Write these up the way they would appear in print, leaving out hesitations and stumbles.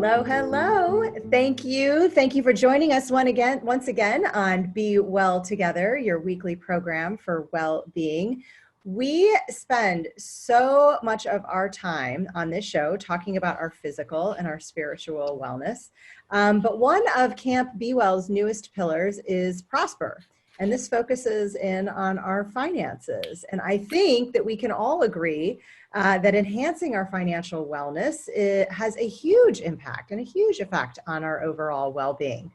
Hello, hello. Thank you. Thank you for joining us once again on Be Well Together, your weekly program for well-being. We spend so much of our time on this show talking about our physical and our spiritual wellness. But one of Camp Be Well's newest pillars is Prosper. And this focuses in on our finances. And I think that we can all agree that enhancing our financial wellness has a huge impact and a huge effect on our overall well-being.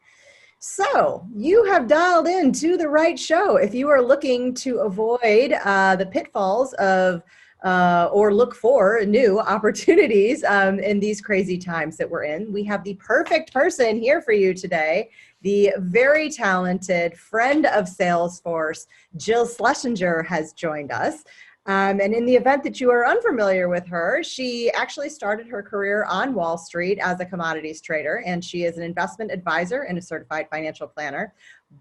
So you have dialed in to the right show. If you are looking to avoid the pitfalls of or look for new opportunities in these crazy times that we're in, we have the perfect person here for you today. The very talented friend of Salesforce, Jill Schlesinger, has joined us. And in the event that you are unfamiliar with her, she actually started her career on Wall Street as a commodities trader, and she is an investment advisor and a certified financial planner.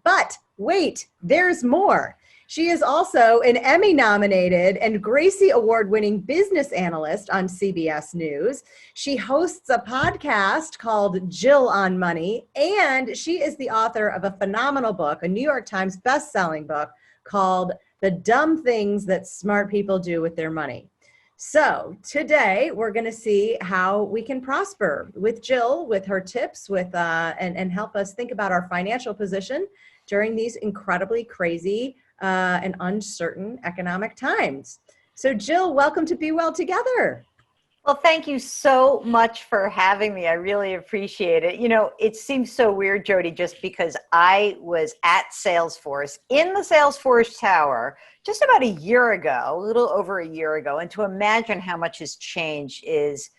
But wait, there's more. She is also an Emmy-nominated and Gracie Award-winning business analyst on CBS News. She hosts a podcast called Jill on Money, and she is the author of a phenomenal book, a New York Times best-selling book called The Dumb Things That Smart People Do with Their Money. So today we're going to see how we can prosper with Jill, with her tips, and help us think about our financial position during these incredibly crazy and uncertain economic times. So Jill, welcome to Be Well Together. Well, thank you so much for having me. I really appreciate it. You know, it seems so weird, Jody, just because I was at Salesforce in the Salesforce Tower just about a year ago, a little over a year ago. And to imagine how much has changed is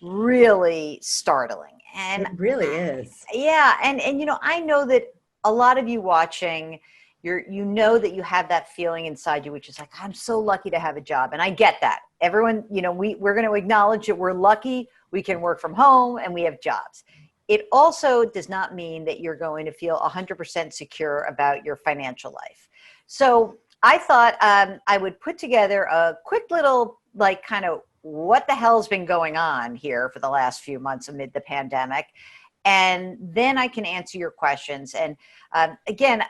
really startling. And it really is. Yeah. And you know, I know that a lot of you watching, you know that you have that feeling inside you, which is like, I'm so lucky to have a job. And I get that. Everyone, you know, we're going to acknowledge that we're lucky. We can work from home and we have jobs. It also does not mean that you're going to feel 100% secure about your financial life. So I thought I would put together a quick little, like, kind of what the hell's been going on here for the last few months amid the pandemic. And then I can answer your questions. And again,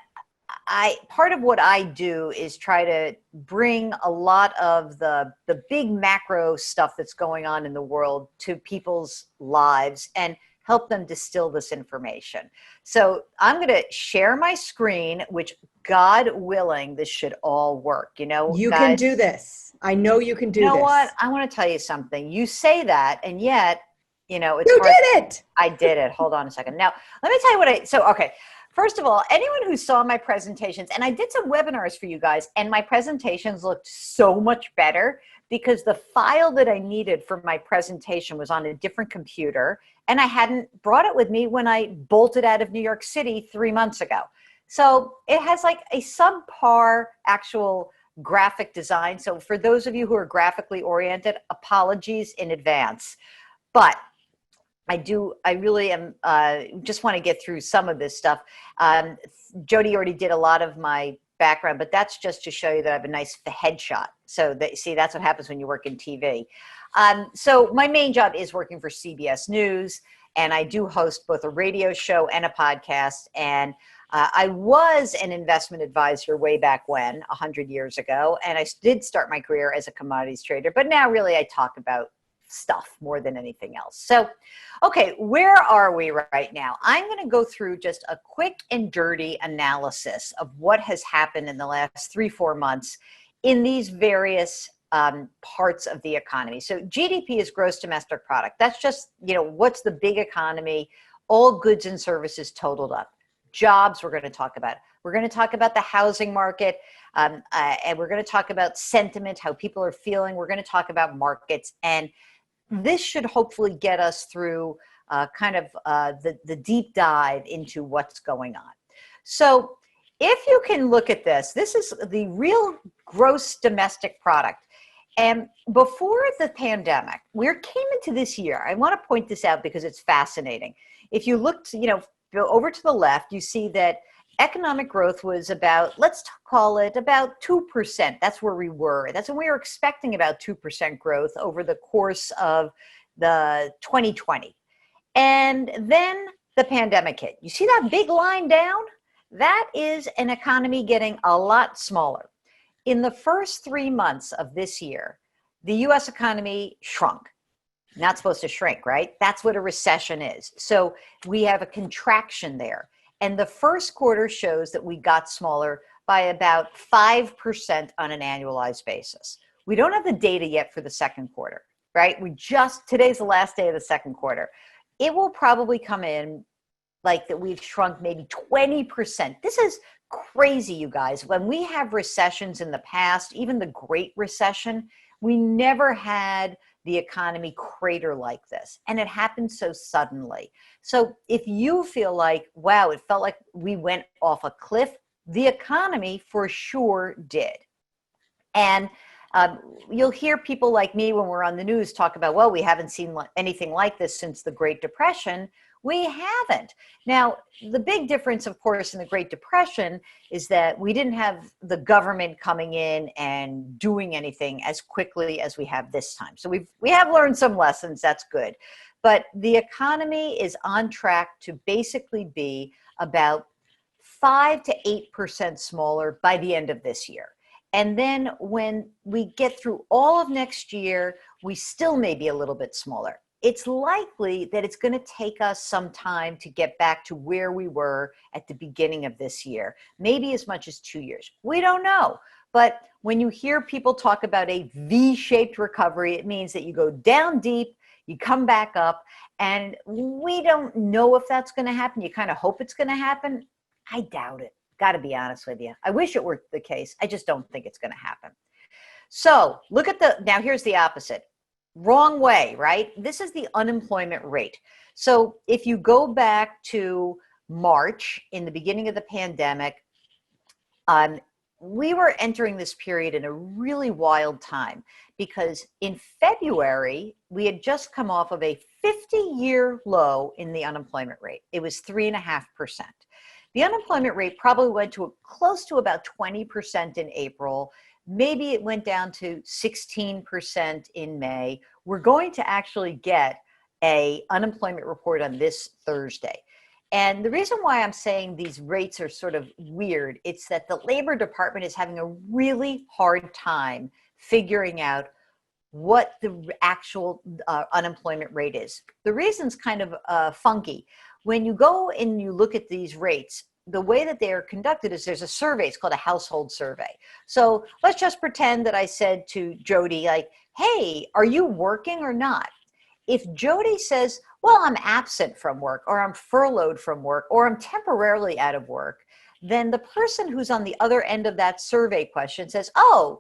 part of what I do is try to bring a lot of the big macro stuff that's going on in the world to people's lives and help them distill this information. So I'm going to share my screen, which, God willing, this should all work. You know, you guys, can do this. I know you can do this. You know what? I want to tell you something. You say that, and yet, you know, it's you hard. did it. I did it. Hold on a second. Now, let me tell you okay. First of all, anyone who saw my presentations, and I did some webinars for you guys, and my presentations looked so much better because the file that I needed for my presentation was on a different computer, and I hadn't brought it with me when I bolted out of New York City 3 months ago. So it has like a subpar actual graphic design. So for those of you who are graphically oriented, apologies in advance. But I really am, just want to get through some of this stuff. Jody already did a lot of my background, but that's just to show you that I have a nice headshot. So that's what happens when you work in TV. So my main job is working for CBS News, and I do host both a radio show and a podcast. And I was an investment advisor way back when, 100 years ago, and I did start my career as a commodities trader, but now really I talk about stuff more than anything else. So, okay, where are we right now? I'm going to go through just a quick and dirty analysis of what has happened in the last 3-4 months in these various parts of the economy. So GDP is gross domestic product. That's just, you know, what's the big economy, all goods and services totaled up. Jobs we're going to talk about. We're going to talk about the housing market, and we're going to talk about sentiment, how people are feeling. We're going to talk about markets, and this should hopefully get us through the deep dive into what's going on. So if you can look at this is the real gross domestic product. And before the pandemic, we came into this year. I want to point this out because it's fascinating. If you look, over to the left, you see that economic growth was about, let's call it about 2%. That's where we were. That's when we were expecting about 2% growth over the course of the 2020. And then the pandemic hit. You see that big line down? That is an economy getting a lot smaller. In the first 3 months of this year, the US economy shrunk. Not supposed to shrink, right? That's what a recession is. So we have a contraction there. And the first quarter shows that we got smaller by about 5% on an annualized basis. We don't have the data yet for the second quarter, right? Today's the last day of the second quarter. It will probably come in like that we've shrunk maybe 20%. This is crazy, you guys. When we have recessions in the past, even the Great Recession, we never had the economy crater like this. And it happened so suddenly. So if you feel like, wow, it felt like we went off a cliff, the economy for sure did. And you'll hear people like me when we're on the news talk about, well, we haven't seen anything like this since the Great Depression. We haven't. Now, the big difference, of course, in the Great Depression is that we didn't have the government coming in and doing anything as quickly as we have this time. So we have learned some lessons. That's good. But the economy is on track to basically be about 5 to 8% smaller by the end of this year. And then when we get through all of next year, we still may be a little bit smaller. It's likely that it's going to take us some time to get back to where we were at the beginning of this year, maybe as much as 2 years. We don't know. But when you hear people talk about a V-shaped recovery, it means that you go down deep, you come back up, and we don't know if that's going to happen. You kind of hope it's going to happen. I doubt it. Got to be honest with you. I wish it were the case. I just don't think it's going to happen. So look at now here's the opposite. Wrong way, right? This is the unemployment rate. So if you go back to March, in the beginning of the pandemic, we were entering this period in a really wild time because in February, we had just come off of a 50-year low in the unemployment rate. It was 3.5%. The unemployment rate probably went to close to about 20% in April. Maybe it went down to 16% in May. We're going to actually get an unemployment report on this Thursday. And the reason why I'm saying these rates are sort of weird, it's that the Labor Department is having a really hard time figuring out what the actual unemployment rate is. The reason's kind of funky. When you go and you look at these rates, the way that they are conducted is there's a survey. It's called a household survey. So let's just pretend that I said to Jody, like, hey, are you working or not? If Jody says, well, I'm absent from work, or I'm furloughed from work, or I'm temporarily out of work, then the person who's on the other end of that survey question says, oh,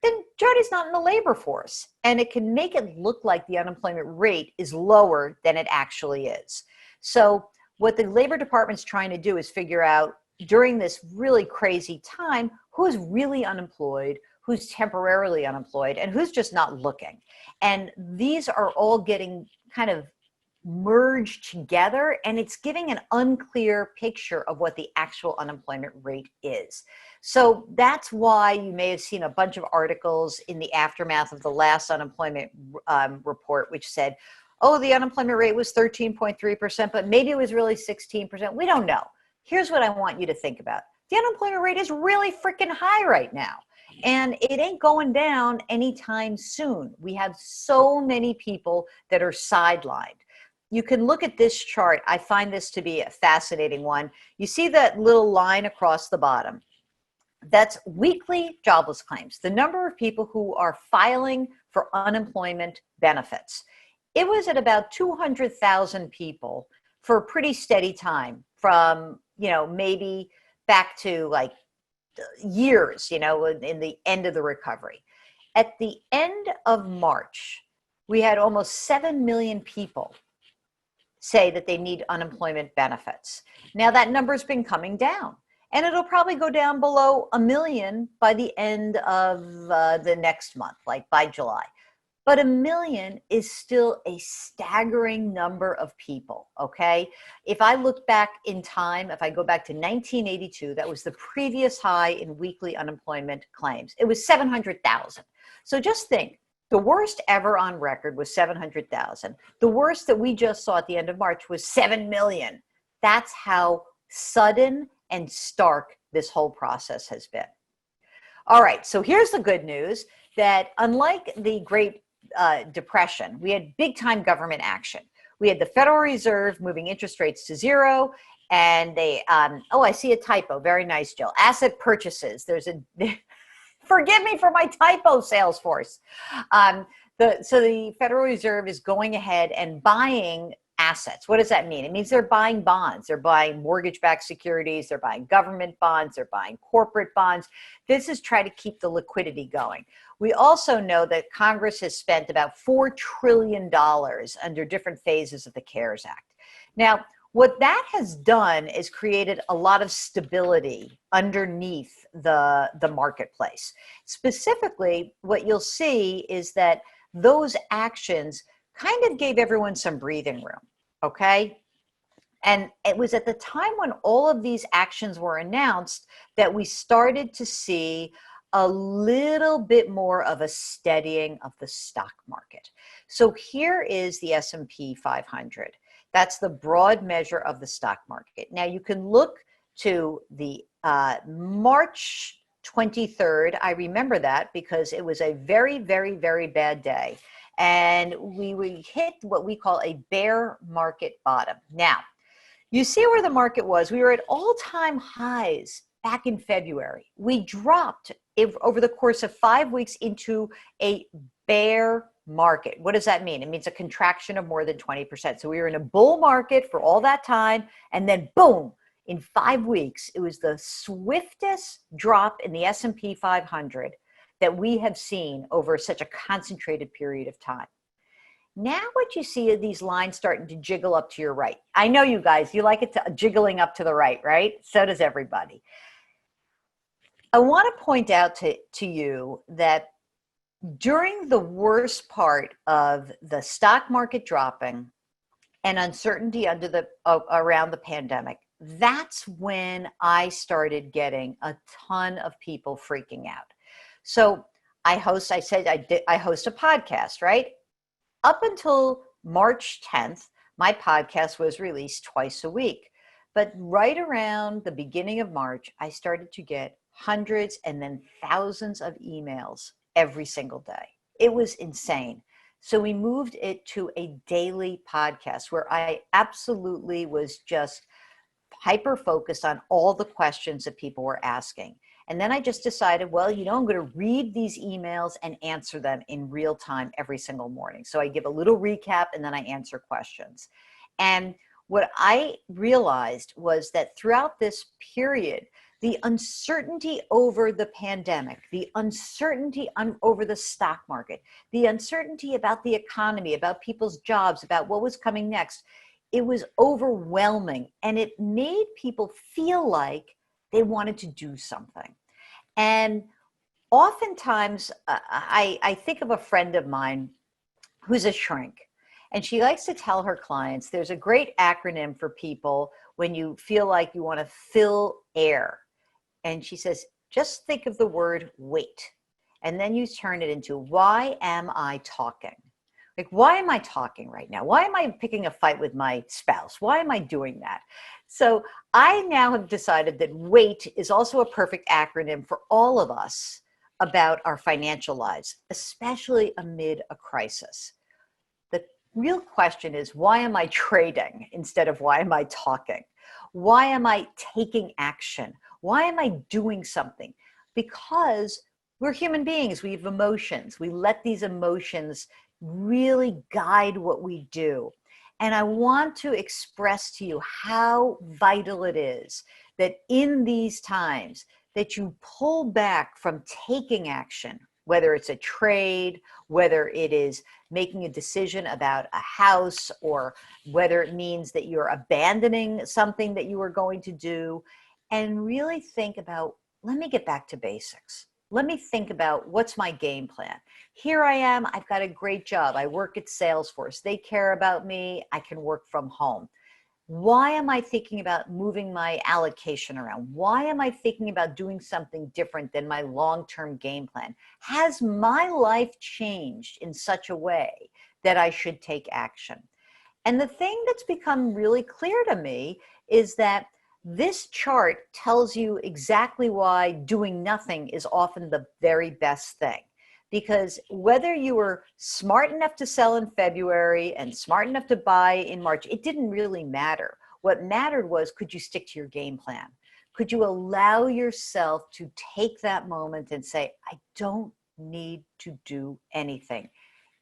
then Jody's not in the labor force. And it can make it look like the unemployment rate is lower than it actually is. So what the Labor Department's trying to do is figure out during this really crazy time, who's really unemployed, who's temporarily unemployed, and who's just not looking. And these are all getting kind of merged together, and it's giving an unclear picture of what the actual unemployment rate is. So that's why you may have seen a bunch of articles in the aftermath of the last unemployment report, which said, oh, the unemployment rate was 13.3%, but maybe it was really 16%. We don't know. Here's what I want you to think about. The unemployment rate is really freaking high right now, and it ain't going down anytime soon. We have so many people that are sidelined. You can look at this chart. I find this to be a fascinating one. You see that little line across the bottom. That's weekly jobless claims, the number of people who are filing for unemployment benefits. It was at about 200,000 people for a pretty steady time from, maybe back to like years, in the end of the recovery. At the end of March, we had almost 7 million people say that they need unemployment benefits. Now that number's been coming down, and it'll probably go down below 1 million by the end of the next month, like by July. But 1 million is still a staggering number of people, okay? If I look back in time, if I go back to 1982, that was the previous high in weekly unemployment claims. It was 700,000. So just think, The worst ever on record was 700,000. The worst that we just saw at the end of March was 7 million. That's how sudden and stark this whole process has been. All right, so here's the good news, that unlike the Great Depression, we had big time government action. We had the Federal Reserve moving interest rates to zero, and they, oh, I see a typo. Very nice, Jill. Asset purchases. There's a, forgive me for my typo, Salesforce. So the Federal Reserve is going ahead and buying assets. What does that mean? It means they're buying bonds. They're buying mortgage-backed securities. They're buying government bonds. They're buying corporate bonds. This is try to keep the liquidity going. We also know that Congress has spent about $4 trillion under different phases of the CARES Act. Now, what that has done is created a lot of stability underneath the marketplace. Specifically, what you'll see is that those actions kind of gave everyone some breathing room, okay? And it was at the time when all of these actions were announced that we started to see a little bit more of a steadying of the stock market. So here is the S&P 500. That's the broad measure of the stock market. Now you can look to the March 23rd. I remember that because it was a very, very, very bad day. And we hit what we call a bear market bottom. Now, you see where the market was. We were at all-time highs back in February. We dropped over the course of 5 weeks into a bear market. What does that mean? It means a contraction of more than 20%. So we were in a bull market for all that time, and then boom, in 5 weeks, it was the swiftest drop in the S&P 500 that we have seen over such a concentrated period of time. Now what you see are these lines starting to jiggle up to your right. I know you guys, you like it jiggling up to the right, right? So does everybody. I want to point out to you that during the worst part of the stock market dropping and uncertainty around the pandemic, that's when I started getting a ton of people freaking out. So I host a podcast, right? Up until March 10th, my podcast was released twice a week. But right around the beginning of March, I started to get hundreds and then thousands of emails every single day. It was insane. So we moved it to a daily podcast where I absolutely was just hyper-focused on all the questions that people were asking. And then I just decided, well, I'm going to read these emails and answer them in real time every single morning. So I give a little recap and then I answer questions. And what I realized was that throughout this period, the uncertainty over the pandemic, the uncertainty over the stock market, the uncertainty about the economy, about people's jobs, about what was coming next, it was overwhelming. And it made people feel like they wanted to do something. And oftentimes, I think of a friend of mine who's a shrink, and she likes to tell her clients, there's a great acronym for people when you feel like you want to fill air. And she says, just think of the word wait. And then you turn it into, why am I talking? Like, why am I talking right now? Why am I picking a fight with my spouse? Why am I doing that? So I now have decided that WAIT is also a perfect acronym for all of us about our financial lives, especially amid a crisis. The real question is, why am I trading instead of why am I talking? Why am I taking action? Why am I doing something? Because we're human beings. We have emotions. We let these emotions really guide what we do. And I want to express to you how vital it is that in these times that you pull back from taking action, whether it's a trade, whether it is making a decision about a house, or whether it means that you're abandoning something that you were going to do, and really think about, let me get back to basics. Let me think about what's my game plan. Here I am, I've got a great job. I work at Salesforce. They care about me. I can work from home. Why am I thinking about moving my allocation around? Why am I thinking about doing something different than my long-term game plan? Has my life changed in such a way that I should take action? And the thing that's become really clear to me is that this chart tells you exactly why doing nothing is often the very best thing. Because whether you were smart enough to sell in February and smart enough to buy in March, it didn't really matter. What mattered was, could you stick to your game plan? Could you allow yourself to take that moment and say, I don't need to do anything?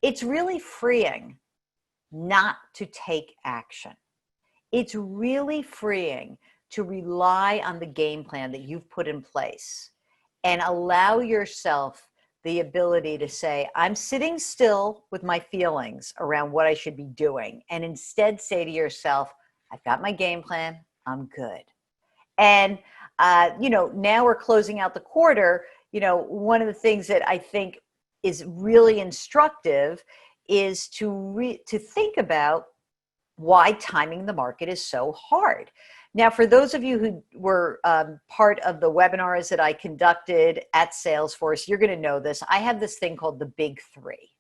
It's really freeing not to take action. It's really freeing to rely on the game plan that you've put in place and allow yourself the ability to say, I'm sitting still with my feelings around what I should be doing, and instead say to yourself, I've got my game plan, I'm good. And, now we're closing out the quarter. One of the things that I think is really instructive is to think about why timing the market is so hard. Now, for those of you who were part of the webinars that I conducted at Salesforce, you're going to know this. I have this thing called the Big Three.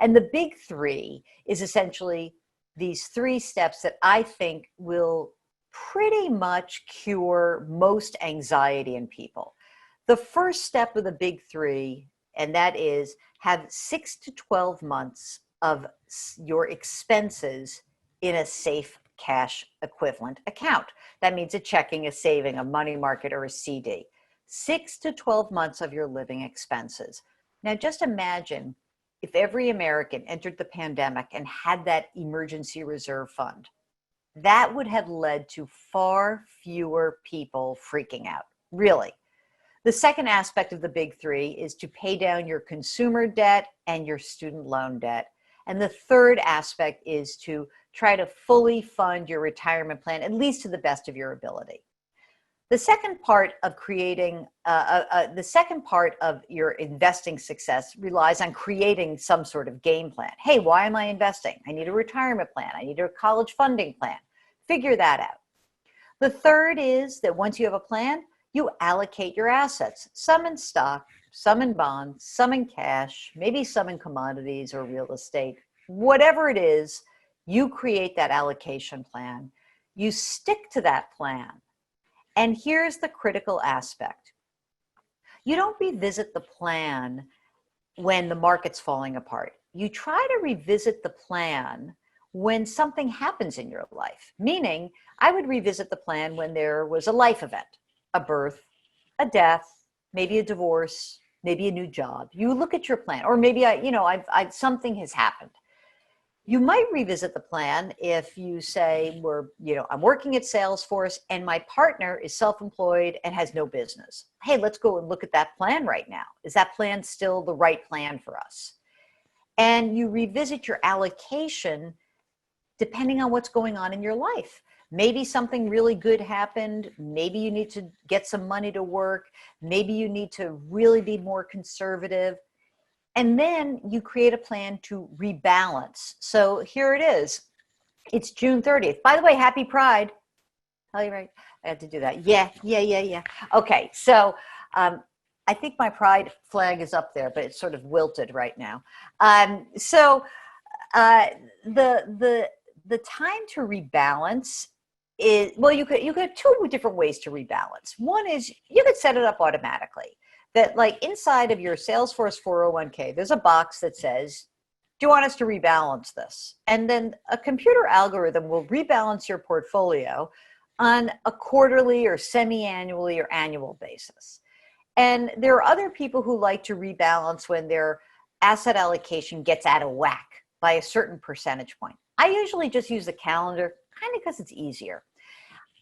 And the Big Three is essentially these 3 steps that I think will pretty much cure most anxiety in people. The first step of the Big Three, and that is have 6 to 12 months of your expenses in a safe cash equivalent account. That means a checking, a saving, a money market, or a CD. 6 to 12 months of your living expenses. Now just imagine if every American entered the pandemic and had that emergency reserve fund. That would have led to far fewer people freaking out, really. The second aspect of the Big Three is to pay down your consumer debt and your student loan debt. And the third aspect is to try to fully fund your retirement plan, at least to the best of your ability. The second part of your investing success relies on creating some sort of game plan. Hey, why am I investing? I need a retirement plan. I need a college funding plan. Figure that out. The third is that once you have a plan, you allocate your assets, some in stock, some in bonds, some in cash, maybe some in commodities or real estate. Whatever it is, you create that allocation plan. You stick to that plan. And here's the critical aspect. You don't revisit the plan when the market's falling apart. You try to revisit the plan when something happens in your life. Meaning, I would revisit the plan when there was a life event, a birth, a death, maybe a divorce, maybe a new job. You look at your plan, or maybe something has happened. You might revisit the plan if you say, I'm working at Salesforce and my partner is self-employed and has no business. Hey, let's go and look at that plan right now. Is that plan still the right plan for us? And you revisit your allocation depending on what's going on in your life. Maybe something really good happened. Maybe you need to get some money to work. Maybe you need to really be more conservative. And then you create a plan to rebalance. So here it is. It's June 30th. By the way, happy Pride. Tell you right. I had to do that. Yeah. Okay. So I think my Pride flag is up there, but it's sort of wilted right now. The time to rebalance is, you could have 2 different ways to rebalance. One is you could set it up automatically. That like inside of your Salesforce 401k, there's a box that says, do you want us to rebalance this? And then a computer algorithm will rebalance your portfolio on a quarterly or semi-annually or annual basis. And there are other people who like to rebalance when their asset allocation gets out of whack by a certain percentage point. I usually just use the calendar, kind of because it's easier.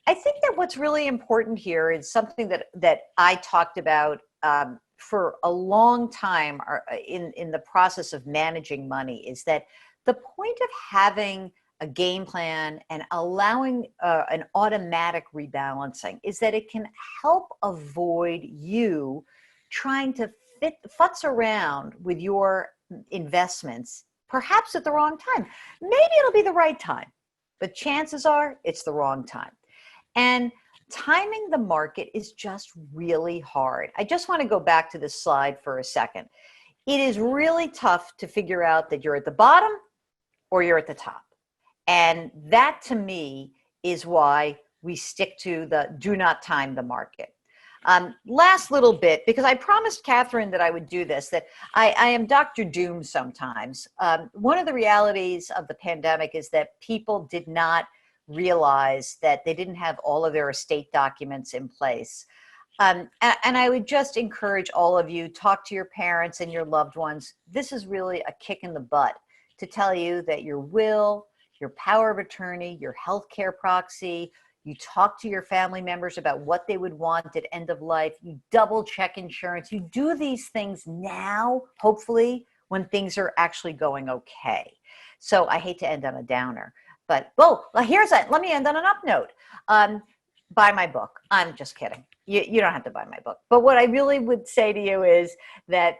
I think that what's really important here is something that I talked about for a long time in the process of managing money, is that the point of having a game plan and allowing an automatic rebalancing is that it can help avoid you trying to futz around with your investments, perhaps at the wrong time. Maybe it'll be the right time, but chances are it's the wrong time. And timing the market is just really hard. I just want to go back to this slide for a second. It is really tough to figure out that you're at the bottom or you're at the top. And that to me is why we stick to the do not time the market. Last little bit, because I promised Catherine that I would do this, that I am Dr. Doom sometimes. One of the realities of the pandemic is that people did not realize that they didn't have all of their estate documents in place. And I would just encourage all of you, talk to your parents and your loved ones. This is really a kick in the butt to tell you that your will, your power of attorney, your healthcare proxy, you talk to your family members about what they would want at end of life. You double check insurance. You do these things now, hopefully, when things are actually going okay. So I hate to end on a downer, but let me end on an up note. Buy my book. I'm just kidding. You don't have to buy my book. But what I really would say to you is that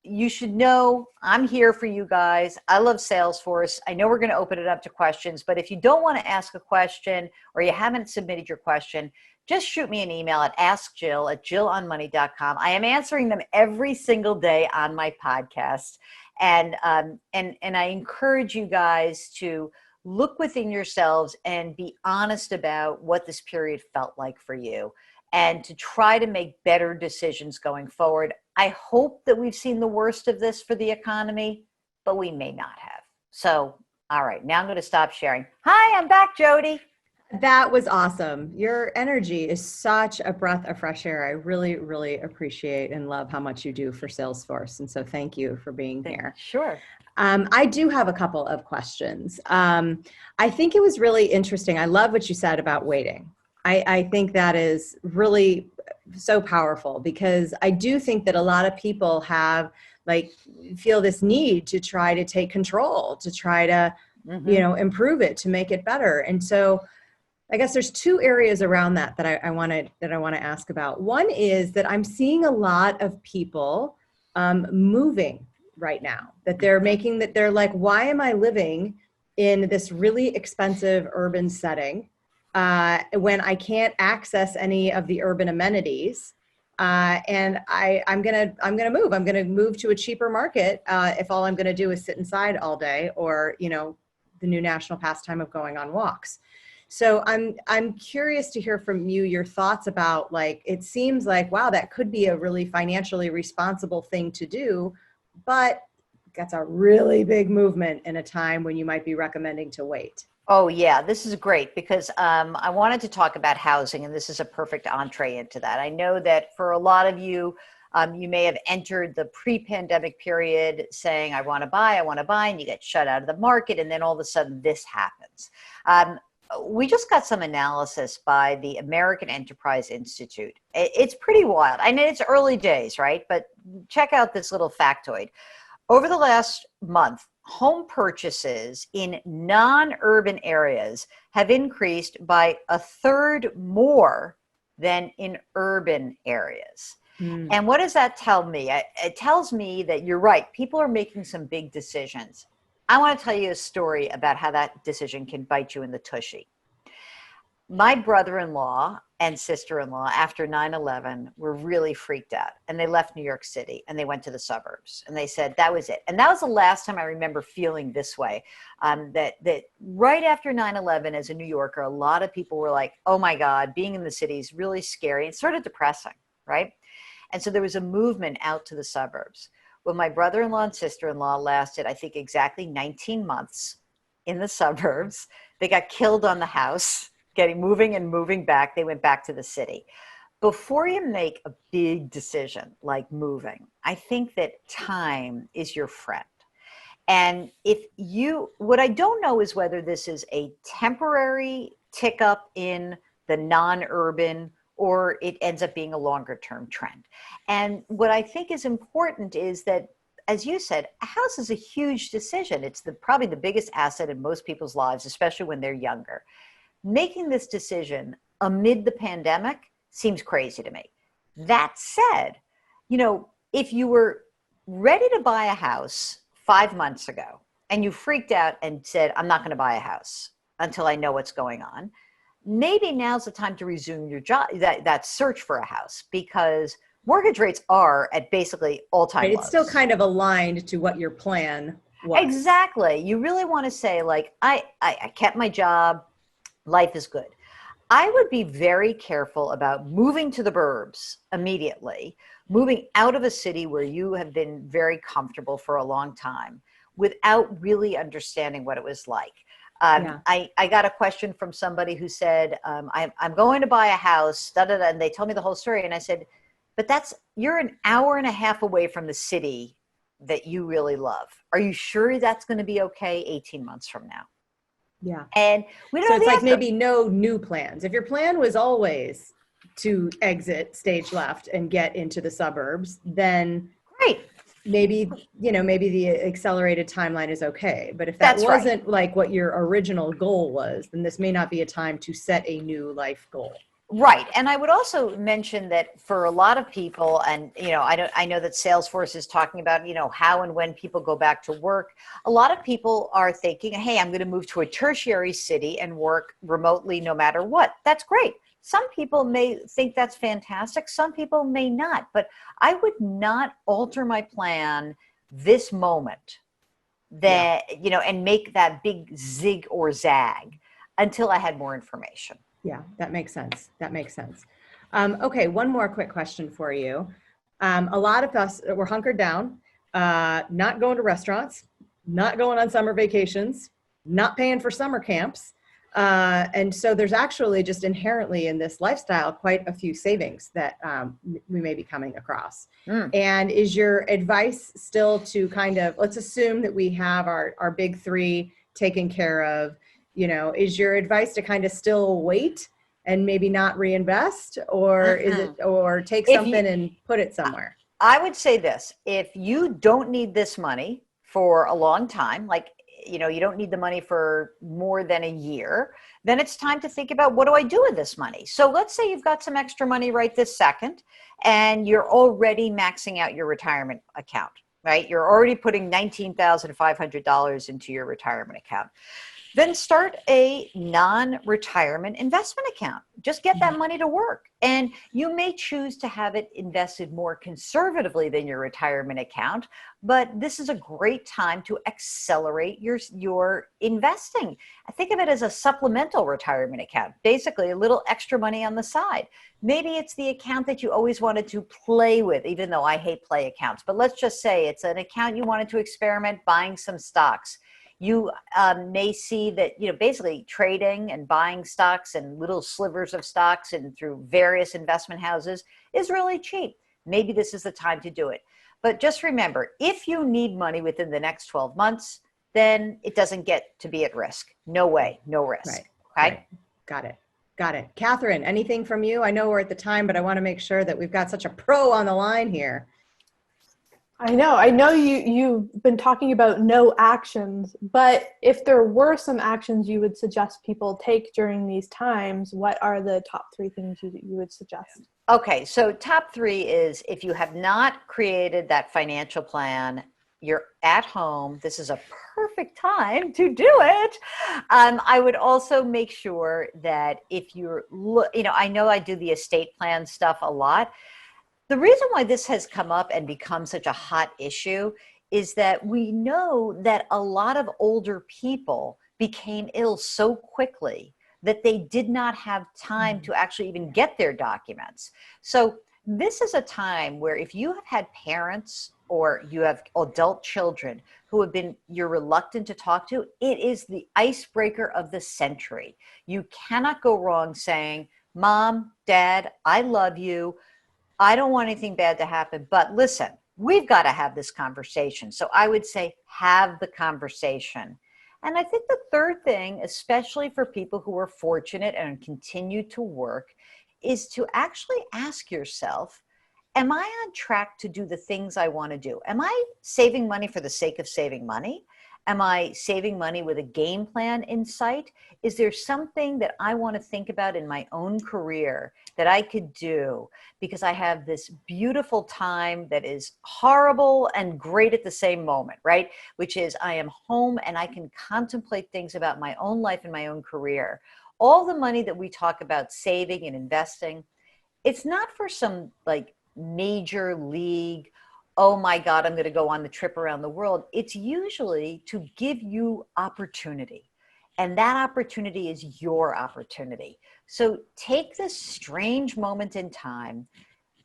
you should know I'm here for you guys. I love Salesforce. I know we're going to open it up to questions, but if you don't want to ask a question or you haven't submitted your question, just shoot me an email at askjill@jillonmoney.com. I am answering them every single day on my podcast. And I encourage you guys to look within yourselves and be honest about what this period felt like for you, and to try to make better decisions going forward. I hope that we've seen the worst of this for the economy, but we may not have. So, all right, now I'm going to stop sharing. Hi, I'm back, Jody. That was awesome. Your energy is such a breath of fresh air. I really, really appreciate and love how much you do for Salesforce. And so thank you for being here. Sure. I do have a couple of questions. I think it was really interesting. I love what you said about waiting. I think that is really so powerful, because I do think that a lot of people feel this need to try to take control, to try to, improve it, to make it better. And so I guess there's two areas around that I want to ask about. One is that I'm seeing a lot of people moving right now, that they're like, why am I living in this really expensive urban setting when I can't access any of the urban amenities? And I'm gonna move. I'm gonna move to a cheaper market if all I'm gonna do is sit inside all day, or the new national pastime of going on walks. So I'm curious to hear from you your thoughts about, it seems like, wow, that could be a really financially responsible thing to do, but that's a really big movement in a time when you might be recommending to wait. Oh, yeah, this is great, because I wanted to talk about housing, and this is a perfect entree into that. I know that for a lot of you, you may have entered the pre-pandemic period saying, I want to buy, and you get shut out of the market, and then all of a sudden this happens. We just got some analysis by the American Enterprise Institute. It's pretty wild. I know it's early days, right? But check out this little factoid. Over the last month, home purchases in non-urban areas have increased by a third more than in urban areas. And what does that tell me? It tells me that you're right. People are making some big decisions. I want to tell you a story about how that decision can bite you in the tushy. My brother-in-law and sister-in-law, after 9/11, were really freaked out, and they left New York City and they went to the suburbs, and they said that was it. And that was the last time I remember feeling this way, that right after 9/11, as a New Yorker, a lot of people were like, oh my God, being in the city is really scary. It's sort of depressing, right? And so there was a movement out to the suburbs. Well, my brother-in-law and sister-in-law lasted, I think, exactly 19 months in the suburbs. They got killed on the house, moving and moving back. They went back to the city. Before you make a big decision like moving, I think that time is your friend. And what I don't know is whether this is a temporary tick up in the non-urban, or it ends up being a longer term trend. And what I think is important is that, as you said, a house is a huge decision. It's probably the biggest asset in most people's lives, especially when they're younger. Making this decision amid the pandemic seems crazy to me. That said, if you were ready to buy a house 5 months ago and you freaked out and said, I'm not going to buy a house, until I know what's going on. Maybe now's the time to resume your job, that search for a house, because mortgage rates are at basically all-time Right. lows. It's still kind of aligned to what your plan was. Exactly. You really want to say, like, I kept my job, life is good. I would be very careful about moving to the burbs immediately, moving out of a city where you have been very comfortable for a long time without really understanding what it was like. I got a question from somebody who said, I'm going to buy a house, da, da, da, and they told me the whole story. And I said, but you're an hour and a half away from the city that you really love. Are you sure that's going to be okay 18 months from now? Yeah. And we don't So know it's the like answer. maybe no new plans. If your plan was always to exit stage left and get into the suburbs, then Great. maybe, maybe the accelerated timeline is okay. But if that That's right. wasn't like what your original goal was, then this may not be a time to set a new life goal. Right. And I would also mention that for a lot of people, and, I know that Salesforce is talking about, how and when people go back to work. A lot of people are thinking, hey, I'm going to move to a tertiary city and work remotely no matter what. That's great. Some people may think that's fantastic. Some people may not. But I would not alter my plan this moment and make that big zig or zag until I had more information. Yeah, that makes sense. That makes sense. Okay, one more quick question for you. A lot of us, we're hunkered down, not going to restaurants, not going on summer vacations, not paying for summer camps. And so there's actually just inherently in this lifestyle quite a few savings that we may be coming across. And is your advice still to kind of, let's assume that we have our big three taken care of, is your advice to kind of still wait and maybe not reinvest, or is it, or take something and put it somewhere? I would say this: if you don't need this money for a long time, like, you don't need the money for more than a year, then it's time to think about, what do I do with this money? So let's say you've got some extra money right this second, and you're already maxing out your retirement account, right? You're already putting $19,500 into your retirement account. Then start a non-retirement investment account. Just get that money to work. And you may choose to have it invested more conservatively than your retirement account, but this is a great time to accelerate your investing. I think of it as a supplemental retirement account, basically a little extra money on the side. Maybe it's the account that you always wanted to play with, even though I hate play accounts. But let's just say it's an account you wanted to experiment buying some stocks. You may see that, basically trading and buying stocks and little slivers of stocks and through various investment houses is really cheap. Maybe this is the time to do it. But just remember, if you need money within the next 12 months, then it doesn't get to be at risk. No way, no risk. Right. Okay. Right. Got it. Got it. Catherine, anything from you? I know we're at the time, but I want to make sure that we've got such a pro on the line here. I know you've been talking about no actions, but if there were some actions you would suggest people take during these times, what are the top three things you would suggest? Okay, so top three is, if you have not created that financial plan, you're at home, this is a perfect time to do it. I would also make sure that if you're, I know I do the estate plan stuff a lot. The reason why this has come up and become such a hot issue is that we know that a lot of older people became ill so quickly that they did not have time to actually even get their documents. So this is a time where, if you have had parents or you have adult children who you're reluctant to talk to, it is the icebreaker of the century. You cannot go wrong saying, Mom, Dad, I love you. I don't want anything bad to happen, but listen, we've got to have this conversation. So I would say, have the conversation. And I think the third thing, especially for people who are fortunate and continue to work, is to actually ask yourself, am I on track to do the things I want to do? Am I saving money for the sake of saving money? Am I saving money with a game plan in sight? Is there something that I want to think about in my own career that I could do because I have this beautiful time that is horrible and great at the same moment, right? Which is I am home and I can contemplate things about my own life and my own career. All the money that we talk about saving and investing, it's not for some like major league, oh my God, I'm going to go on the trip around the world. It's usually to give you opportunity. And that opportunity is your opportunity. So take this strange moment in time,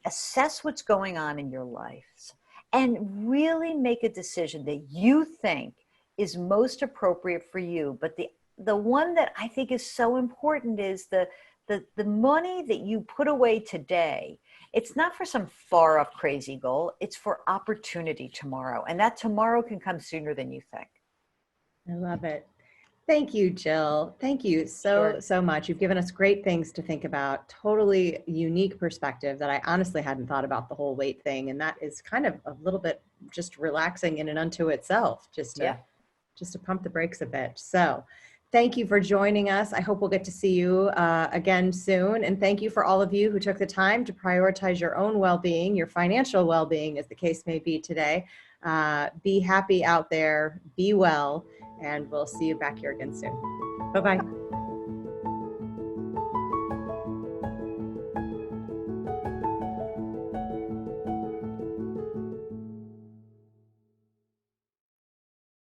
assess what's going on in your life, and really make a decision that you think is most appropriate for you. But the one that I think is so important is the money that you put away today. It's not for some far off crazy goal. It's for opportunity tomorrow. And that tomorrow can come sooner than you think. I love it. Thank you, Jill. Thank you so much. You've given us great things to think about, totally unique perspective that I honestly hadn't thought about the whole weight thing. And that is kind of a little bit just relaxing in and unto itself, just to pump the brakes a bit. So thank you for joining us. I hope we'll get to see you again soon. And thank you for all of you who took the time to prioritize your own well-being, your financial well-being, as the case may be today. Be happy out there, be well, and we'll see you back here again soon. Bye-bye.